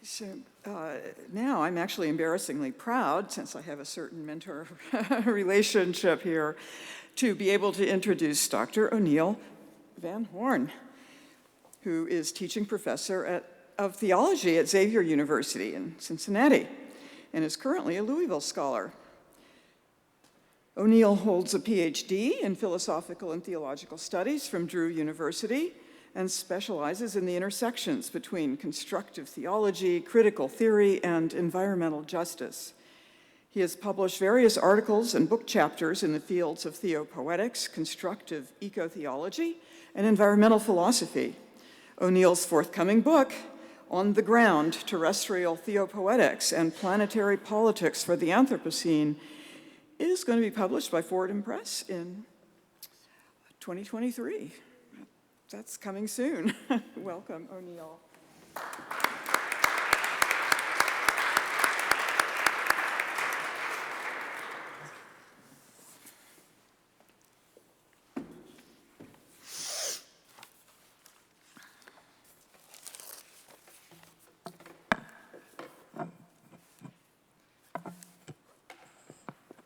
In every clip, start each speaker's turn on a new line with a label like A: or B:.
A: So now I'm actually embarrassingly proud, since I have a certain mentor relationship here, to be able to introduce Dr. O'Neill Van Horn, who is teaching professor of theology at Xavier University in Cincinnati and is currently a Louisville Scholar. O'Neill holds a PhD in Philosophical and Theological Studies from Drew University and specializes in the intersections between constructive theology, critical theory, and environmental justice. He has published various articles and book chapters in the fields of theopoetics, constructive ecotheology, and environmental philosophy. O'Neill's forthcoming book, On the Ground, Terrestrial Theopoetics and Planetary Politics for the Anthropocene, is going to be published by Fordham Press in 2023. That's coming soon. Welcome, O'Neill.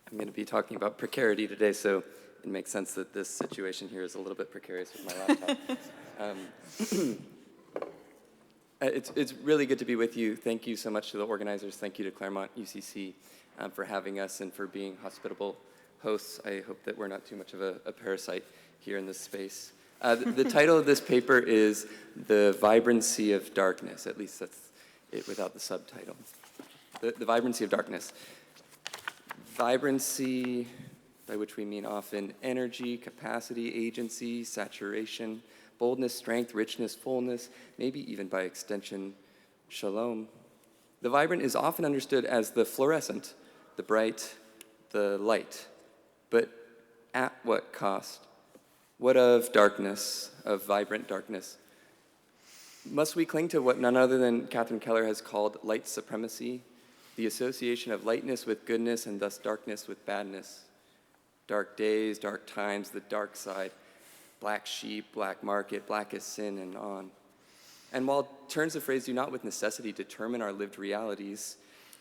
B: I'm going to be talking about precarity today, so it makes sense that this situation here is a little bit precarious with my laptop. It's really good to be with you. Thank you so much to the organizers. Thank you to Claremont UCC for having us and for being hospitable hosts. I hope that we're not too much of a parasite here in this space. The title of this paper is The Vibrancy of Darkness. At least that's it without the subtitle. The Vibrancy of Darkness. Vibrancy, by which we mean often energy, capacity, agency, saturation, boldness, strength, richness, fullness, maybe even by extension, shalom. The vibrant is often understood as the fluorescent, the bright, the light. But at what cost? What of darkness, of vibrant darkness? Must we cling to what none other than Catherine Keller has called light supremacy, the association of lightness with goodness and thus darkness with badness? Dark days, dark times, the dark side, black sheep, black market, black is sin, and on. And while turns of phrase do not with necessity determine our lived realities,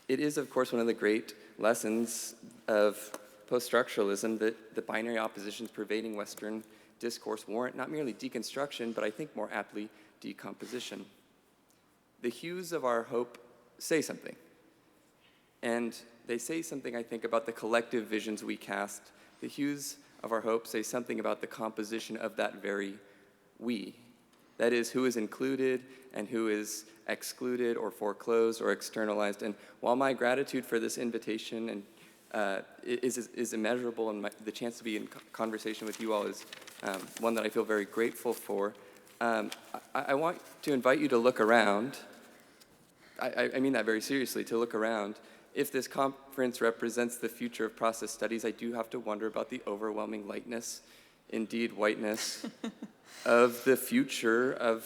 B: it is, of course, one of the great lessons of post-structuralism that the binary oppositions pervading Western discourse warrant not merely deconstruction, but I think more aptly decomposition. The hues of our hope say something. And they say something, I think, about the collective visions we cast. The hues of our hope say something about the composition of that very we. That is, who is included and who is excluded or foreclosed or externalized. And while my gratitude for this invitation is immeasurable, and the chance to be in conversation with you all is one that I feel very grateful for, I want to invite you to look around. I mean that very seriously, to look around. If this conference represents the future of process studies, I do have to wonder about the overwhelming lightness, indeed whiteness, of the future of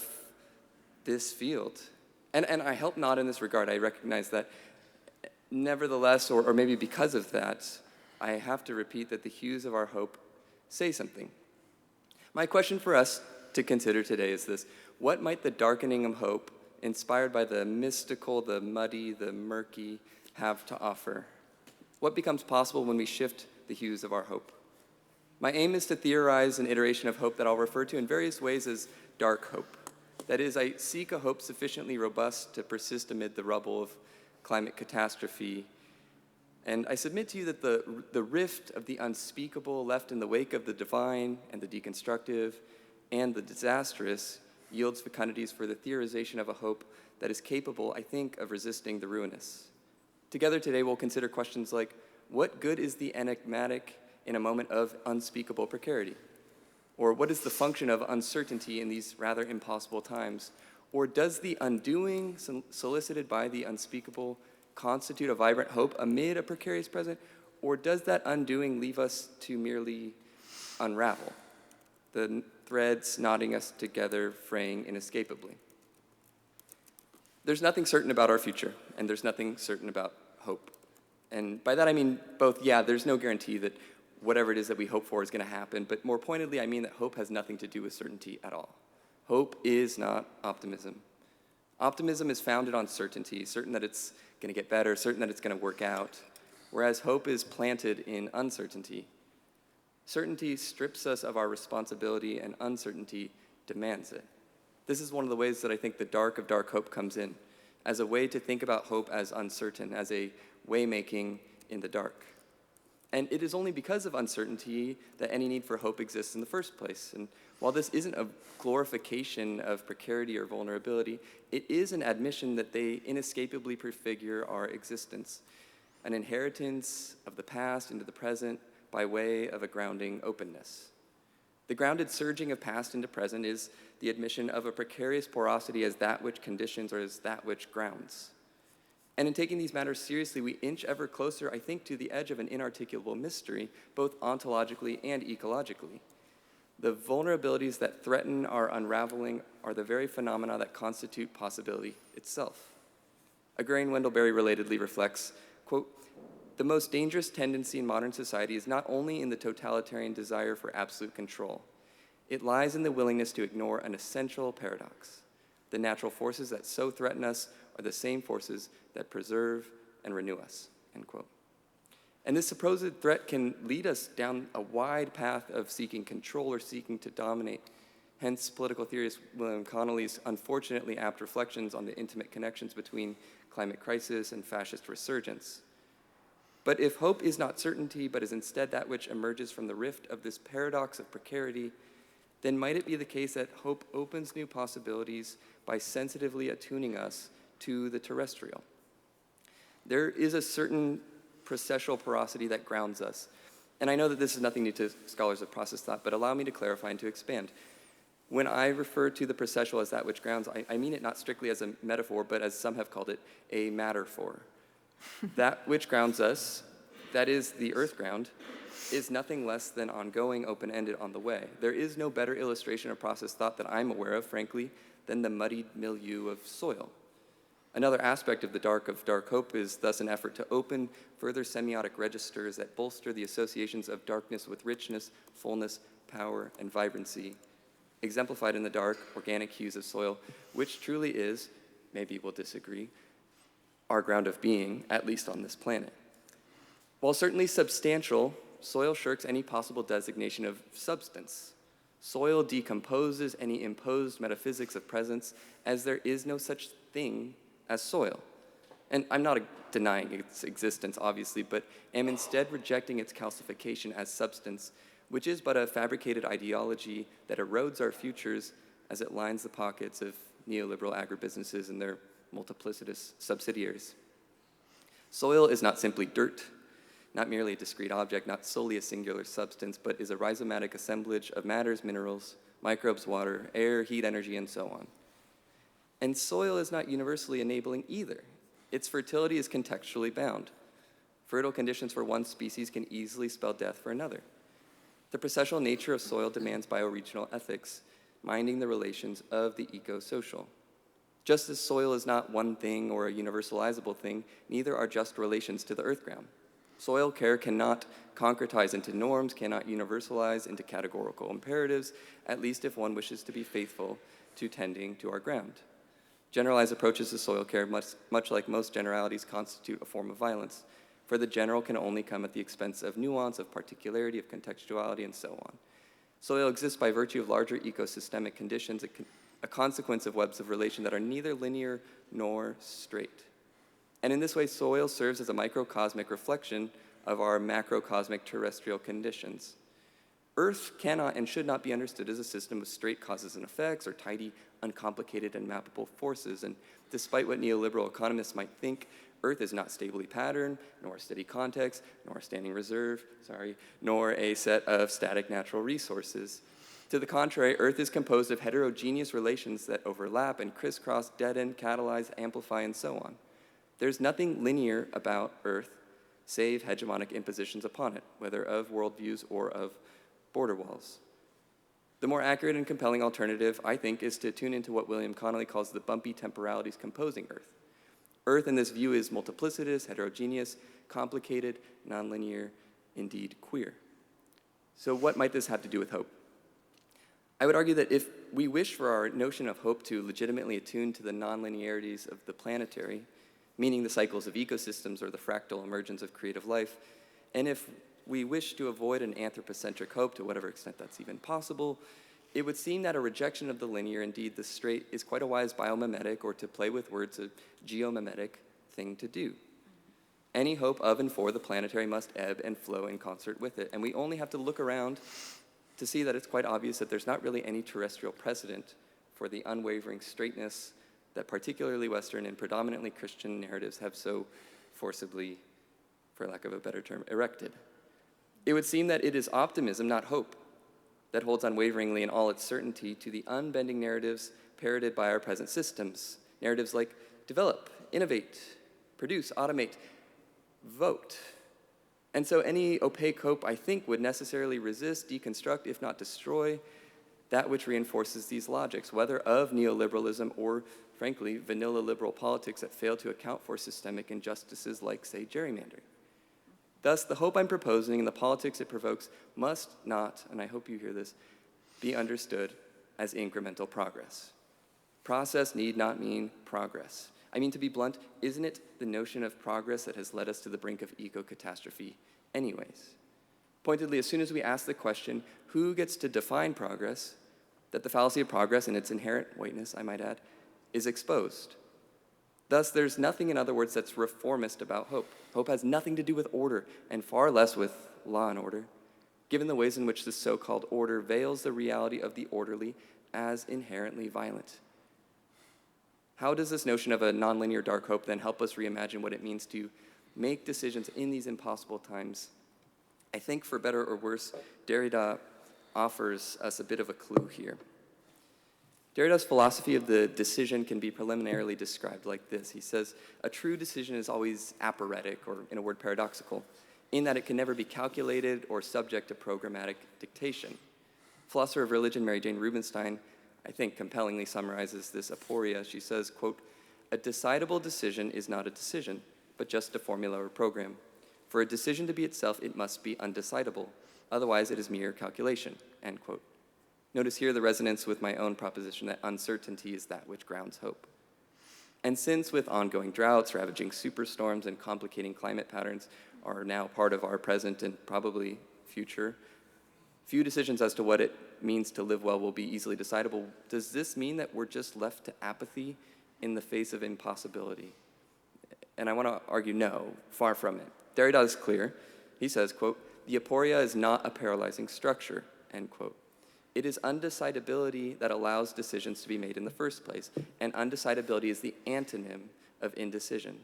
B: this field. And I help not in this regard. I recognize that. Nevertheless, or maybe because of that, I have to repeat that the hues of our hope say something. My question for us to consider today is this: what might the darkening of hope, inspired by the mystical, the muddy, the murky, have to offer? What becomes possible when we shift the hues of our hope? My aim is to theorize an iteration of hope that I'll refer to in various ways as dark hope. That is, I seek a hope sufficiently robust to persist amid the rubble of climate catastrophe. And I submit to you that the rift of the unspeakable left in the wake of the divine and the deconstructive and the disastrous yields fecundities for the theorization of a hope that is capable, I think, of resisting the ruinous. Together today, we'll consider questions like, what good is the enigmatic in a moment of unspeakable precarity? Or what is the function of uncertainty in these rather impossible times? Or does the undoing solicited by the unspeakable constitute a vibrant hope amid a precarious present? Or does that undoing leave us to merely unravel, the threads knotting us together, fraying inescapably? There's nothing certain about our future, and there's nothing certain about hope. And by that I mean both, there's no guarantee that whatever it is that we hope for is going to happen, but more pointedly, I mean that hope has nothing to do with certainty at all. Hope is not optimism. Optimism is founded on certainty, certain that it's going to get better, certain that it's going to work out, whereas hope is planted in uncertainty. Certainty strips us of our responsibility, and uncertainty demands it. This is one of the ways that I think the dark of dark hope comes in, as a way to think about hope as uncertain, as a way-making in the dark. And it is only because of uncertainty that any need for hope exists in the first place. And while this isn't a glorification of precarity or vulnerability, it is an admission that they inescapably prefigure our existence, an inheritance of the past into the present by way of a grounding openness. The grounded surging of past into present is the admission of a precarious porosity as that which conditions or as that which grounds. And in taking these matters seriously, we inch ever closer, I think, to the edge of an inarticulable mystery, both ontologically and ecologically. The vulnerabilities that threaten our unraveling are the very phenomena that constitute possibility itself. Agrarian Wendell-Berry relatedly reflects, quote, "The most dangerous tendency in modern society is not only in the totalitarian desire for absolute control. It lies in the willingness to ignore an essential paradox. The natural forces that so threaten us are the same forces that preserve and renew us," end quote. And this supposed threat can lead us down a wide path of seeking control or seeking to dominate. Hence, political theorist William Connolly's unfortunately apt reflections on the intimate connections between climate crisis and fascist resurgence. But if hope is not certainty, but is instead that which emerges from the rift of this paradox of precarity, then might it be the case that hope opens new possibilities by sensitively attuning us to the terrestrial? There is a certain processual porosity that grounds us. And I know that this is nothing new to scholars of process thought, but allow me to clarify and to expand. When I refer to the processual as that which grounds, I mean it not strictly as a metaphor, but as some have called it, a matter-for. That which grounds us, that is the earth ground, is nothing less than ongoing, open-ended on the way. There is no better illustration of process thought that I'm aware of, frankly, than the muddied milieu of soil. Another aspect of the dark of dark hope is thus an effort to open further semiotic registers that bolster the associations of darkness with richness, fullness, power, and vibrancy, exemplified in the dark, organic hues of soil, which truly is, maybe we'll disagree, our ground of being, at least on this planet. While certainly substantial, soil shirks any possible designation of substance. Soil decomposes any imposed metaphysics of presence, as there is no such thing as soil. And I'm not denying its existence, obviously, but am instead rejecting its calcification as substance, which is but a fabricated ideology that erodes our futures as it lines the pockets of neoliberal agribusinesses and their multiplicitous subsidiaries. Soil is not simply dirt, not merely a discrete object, not solely a singular substance, but is a rhizomatic assemblage of matters, minerals, microbes, water, air, heat, energy, and so on. And soil is not universally enabling either. Its fertility is contextually bound. Fertile conditions for one species can easily spell death for another. The processual nature of soil demands bioregional ethics, minding the relations of the eco-social. Just as soil is not one thing or a universalizable thing, neither are just relations to the earth ground. Soil care cannot concretize into norms, cannot universalize into categorical imperatives, at least if one wishes to be faithful to tending to our ground. Generalized approaches to soil care, much like most generalities, constitute a form of violence, for the general can only come at the expense of nuance, of particularity, of contextuality, and so on. Soil exists by virtue of larger ecosystemic conditions, a consequence of webs of relation that are neither linear nor straight. And in this way, soil serves as a microcosmic reflection of our macrocosmic terrestrial conditions. Earth cannot and should not be understood as a system of straight causes and effects or tidy, uncomplicated, and mappable forces. And despite what neoliberal economists might think, Earth is not stably patterned, nor a steady context, nor a standing reserve, nor a set of static natural resources. To the contrary, Earth is composed of heterogeneous relations that overlap and crisscross, deaden, catalyze, amplify, and so on. There's nothing linear about Earth, save hegemonic impositions upon it, whether of worldviews or of border walls. The more accurate and compelling alternative, I think, is to tune into what William Connolly calls the bumpy temporalities composing Earth. Earth in this view is multiplicitous, heterogeneous, complicated, nonlinear, indeed queer. So what might this have to do with hope? I would argue that if we wish for our notion of hope to legitimately attune to the nonlinearities of the planetary, meaning the cycles of ecosystems or the fractal emergence of creative life, and if we wish to avoid an anthropocentric hope to whatever extent that's even possible, it would seem that a rejection of the linear, indeed the straight, is quite a wise biomimetic, or to play with words, a geomimetic thing to do. Any hope of and for the planetary must ebb and flow in concert with it, and we only have to look around to see that it's quite obvious that there's not really any terrestrial precedent for the unwavering straightness that particularly Western and predominantly Christian narratives have so forcibly, for lack of a better term, erected. It would seem that it is optimism, not hope, that holds unwaveringly in all its certainty to the unbending narratives parroted by our present systems. Narratives like develop, innovate, produce, automate, vote. And so any opaque hope, I think, would necessarily resist, deconstruct, if not destroy, that which reinforces these logics, whether of neoliberalism or, frankly, vanilla liberal politics that fail to account for systemic injustices like, say, gerrymandering. Thus, the hope I'm proposing and the politics it provokes must not, and I hope you hear this, be understood as incremental progress. Process need not mean progress. I mean, to be blunt, isn't it the notion of progress that has led us to the brink of eco-catastrophe anyways? Pointedly, as soon as we ask the question, who gets to define progress, that the fallacy of progress and its inherent whiteness, I might add, is exposed. Thus, there's nothing, in other words, that's reformist about hope. Hope has nothing to do with order, and far less with law and order, given the ways in which this so-called order veils the reality of the orderly as inherently violent. How does this notion of a nonlinear dark hope then help us reimagine what it means to make decisions in these impossible times? I think, for better or worse, Derrida offers us a bit of a clue here. Derrida's philosophy of the decision can be preliminarily described like this. He says, a true decision is always aphoretic, or in a word, paradoxical, in that it can never be calculated or subject to programmatic dictation. Philosopher of religion Mary Jane Rubenstein, I think, compellingly summarizes this aporia. She says, quote, a decidable decision is not a decision, but just a formula or program. For a decision to be itself, it must be undecidable. Otherwise, it is mere calculation, end quote. Notice here the resonance with my own proposition that uncertainty is that which grounds hope. And since with ongoing droughts, ravaging superstorms, and complicating climate patterns are now part of our present and probably future, few decisions as to what it means to live well will be easily decidable, does this mean that we're just left to apathy in the face of impossibility? And I want to argue no, far from it. Derrida is clear. He says, quote, the aporia is not a paralyzing structure, end quote. It is undecidability that allows decisions to be made in the first place, and undecidability is the antonym of indecision.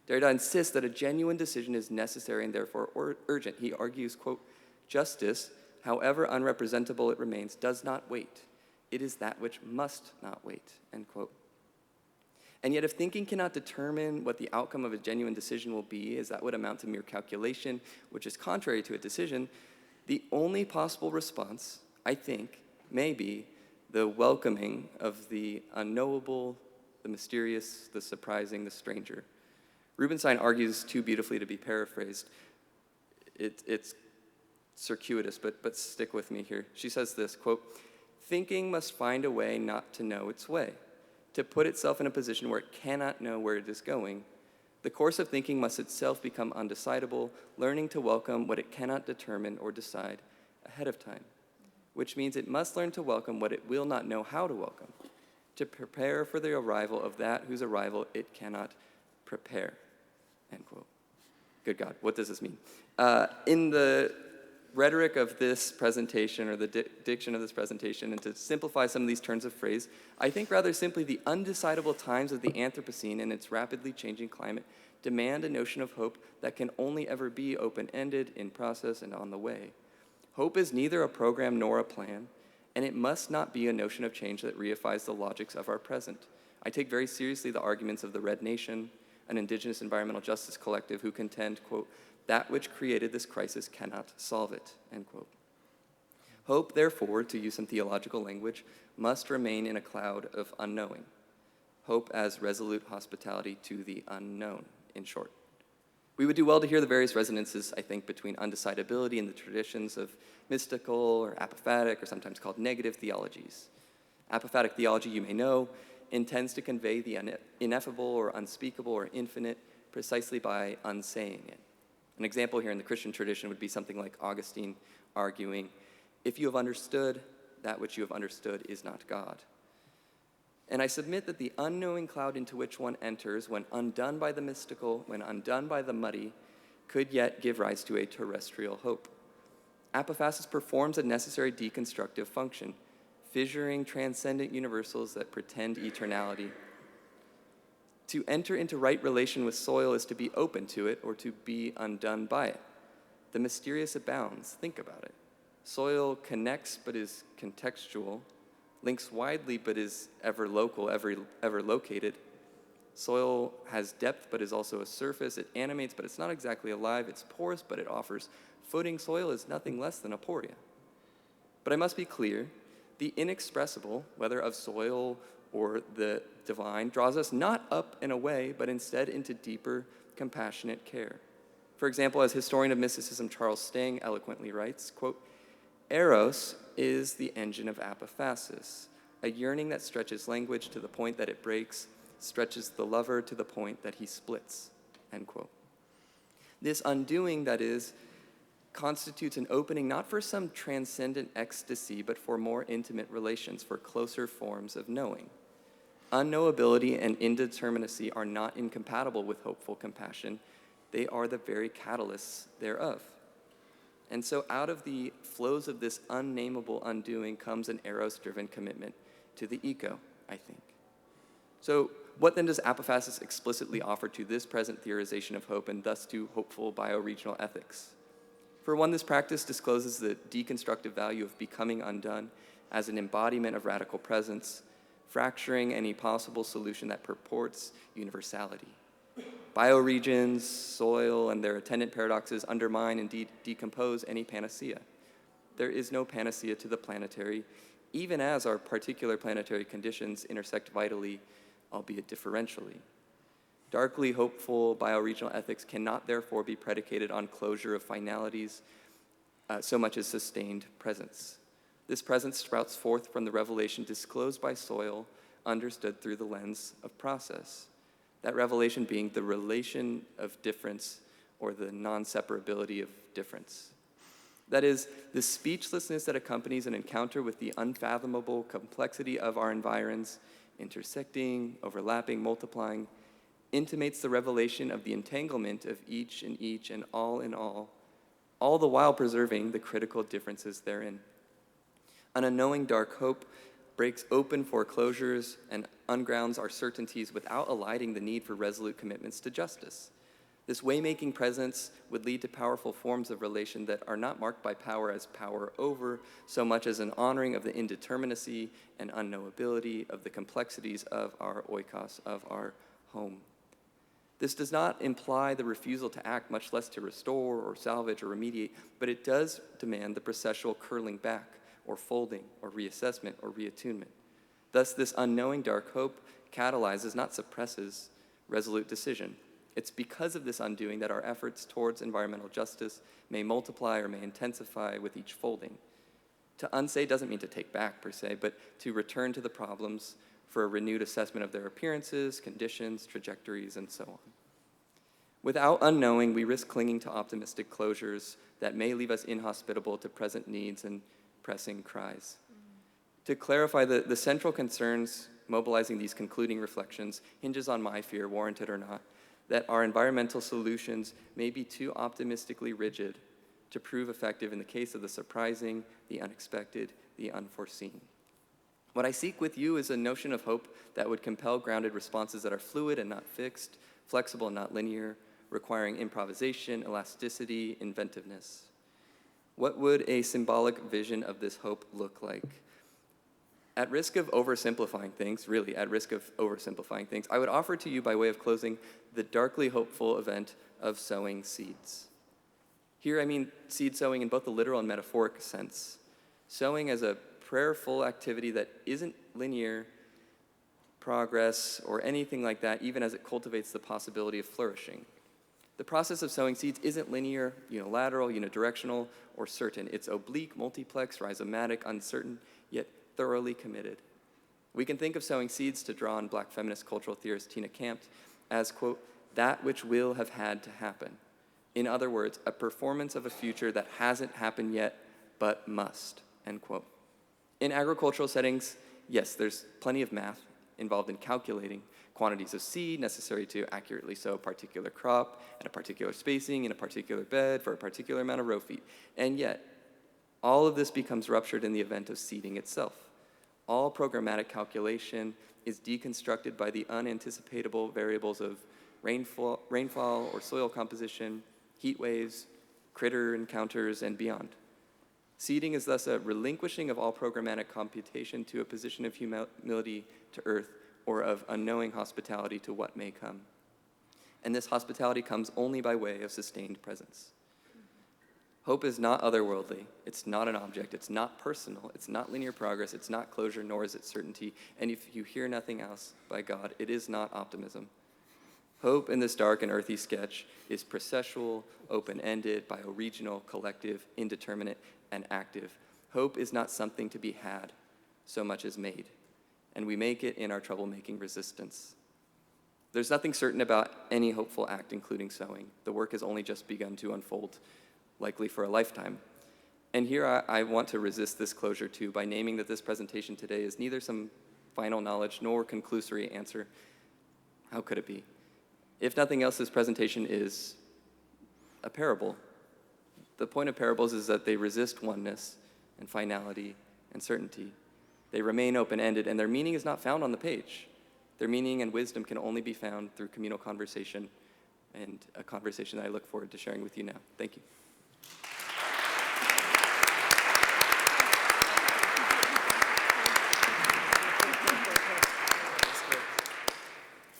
B: Derrida insists that a genuine decision is necessary and therefore urgent. He argues, quote, justice, however unrepresentable it remains, does not wait. It is that which must not wait, end quote. And yet if thinking cannot determine what the outcome of a genuine decision will be, as that would amount to mere calculation, which is contrary to a decision, the only possible response, I think, may be the welcoming of the unknowable, the mysterious, the surprising, the stranger. Rubenstein argues too beautifully to be paraphrased. It's circuitous, but stick with me here. She says this, quote, thinking must find a way not to know its way, to put itself in a position where it cannot know where it is going. The course of thinking must itself become undecidable, learning to welcome what it cannot determine or decide ahead of time, which means it must learn to welcome what it will not know how to welcome, to prepare for the arrival of that whose arrival it cannot prepare, end quote. Good God, what does this mean? In the rhetoric of this presentation, or the diction of this presentation, and to simplify some of these turns of phrase, I think rather simply the undecidable times of the Anthropocene and its rapidly changing climate demand a notion of hope that can only ever be open-ended, in process, and on the way. Hope is neither a program nor a plan, and it must not be a notion of change that reifies the logics of our present. I take very seriously the arguments of the Red Nation, an indigenous environmental justice collective who contend, quote, that which created this crisis cannot solve it, end quote. Hope, therefore, to use some theological language, must remain in a cloud of unknowing. Hope as resolute hospitality to the unknown, in short. We would do well to hear the various resonances, I think, between undecidability and the traditions of mystical or apophatic, or sometimes called negative theologies. Apophatic theology, you may know, intends to convey the ineffable or unspeakable or infinite precisely by unsaying it. An example here in the Christian tradition would be something like Augustine arguing, if you have understood, that which you have understood is not God. And I submit that the unknowing cloud into which one enters, when undone by the mystical, when undone by the muddy, could yet give rise to a terrestrial hope. Apophasis performs a necessary deconstructive function, fissuring transcendent universals that pretend eternality. To enter into right relation with soil is to be open to it or to be undone by it. The mysterious abounds. Think about it. Soil connects but is contextual, links widely but is ever local, ever located. Soil has depth but is also a surface. It animates but it's not exactly alive. It's porous but it offers footing. Soil is nothing less than aporia. But I must be clear, the inexpressible, whether of soil or the divine, draws us not up and away, but instead into deeper, compassionate care. For example, as historian of mysticism Charles Stang eloquently writes, quote, Eros is the engine of apophasis, a yearning that stretches language to the point that it breaks, stretches the lover to the point that he splits, end quote. This undoing, that is, constitutes an opening not for some transcendent ecstasy, but for more intimate relations, for closer forms of knowing. Unknowability and indeterminacy are not incompatible with hopeful compassion. They are the very catalysts thereof. And so out of the flows of this unnameable undoing comes an eros-driven commitment to the eco, I think. So what then does apophasis explicitly offer to this present theorization of hope and thus to hopeful bioregional ethics? For one, this practice discloses the deconstructive value of becoming undone as an embodiment of radical presence, fracturing any possible solution that purports universality. Bioregions, soil, and their attendant paradoxes undermine and decompose any panacea. There is no panacea to the planetary, even as our particular planetary conditions intersect vitally, albeit differentially. Darkly hopeful bioregional ethics cannot therefore be predicated on closure of finalities so much as sustained presence. This presence sprouts forth from the revelation disclosed by soil, understood through the lens of process. That revelation being the relation of difference or the non-separability of difference. That is, the speechlessness that accompanies an encounter with the unfathomable complexity of our environs, intersecting, overlapping, multiplying, intimates the revelation of the entanglement of each and all in all the while preserving the critical differences therein. An unknowing dark hope breaks open foreclosures and ungrounds our certainties without eliding the need for resolute commitments to justice. This waymaking presence would lead to powerful forms of relation that are not marked by power as power over, so much as an honoring of the indeterminacy and unknowability of the complexities of our oikos, of our home. This does not imply the refusal to act, much less to restore or salvage or remediate, but it does demand the processual curling back or folding or reassessment or reattunement. Thus, this unknowing dark hope catalyzes, not suppresses, resolute decision. It's because of this undoing that our efforts towards environmental justice may multiply or may intensify with each folding. To unsay doesn't mean to take back per se, but to return to the problems for a renewed assessment of their appearances, conditions, trajectories, and so on. Without unknowing, we risk clinging to optimistic closures that may leave us inhospitable to present needs and pressing cries. To clarify, the central concerns mobilizing these concluding reflections hinges on my fear, warranted or not, that our environmental solutions may be too optimistically rigid to prove effective in the case of the surprising, the unexpected, the unforeseen. What I seek with you is a notion of hope that would compel grounded responses that are fluid and not fixed, flexible and not linear, requiring improvisation, elasticity, inventiveness. What would a symbolic vision of this hope look like? At risk of oversimplifying things, I would offer to you by way of closing the darkly hopeful event of sowing seeds. Here I mean seed sowing in both the literal and metaphoric sense. Sowing as a prayerful activity that isn't linear progress or anything like that, even as it cultivates the possibility of flourishing. The process of sowing seeds isn't linear, unilateral, unidirectional, or certain. It's oblique, multiplex, rhizomatic, uncertain, yet thoroughly committed. We can think of sowing seeds, to draw on Black feminist cultural theorist Tina Campt, as, quote, that which will have had to happen. In other words, a performance of a future that hasn't happened yet, but must, end quote. In agricultural settings, yes, there's plenty of math involved in calculating quantities of seed necessary to accurately sow a particular crop at a particular spacing in a particular bed for a particular amount of row feet. And yet, all of this becomes ruptured in the event of seeding itself. All programmatic calculation is deconstructed by the unanticipatable variables of rainfall or soil composition, heat waves, critter encounters, and beyond. Seeding is thus a relinquishing of all programmatic computation to a position of humility to earth, or of unknowing hospitality to what may come. And this hospitality comes only by way of sustained presence. Hope is not otherworldly, it's not an object, it's not personal, it's not linear progress, it's not closure, nor is it certainty. And if you hear nothing else by God, it is not optimism. Hope in this dark and earthy sketch is processual, open-ended, bioregional, collective, indeterminate, and active. Hope is not something to be had so much as made, and we make it in our troublemaking resistance. There's nothing certain about any hopeful act, including sowing. The work has only just begun to unfold, likely for a lifetime. And here I want to resist this closure too by naming that this presentation today is neither some final knowledge nor conclusory answer. How could it be? If nothing else, this presentation is a parable. The point of parables is that they resist oneness and finality and certainty. They remain open-ended, and their meaning is not found on the page. Their meaning and wisdom can only be found through communal conversation, and a conversation that I look forward to sharing with you now. Thank you.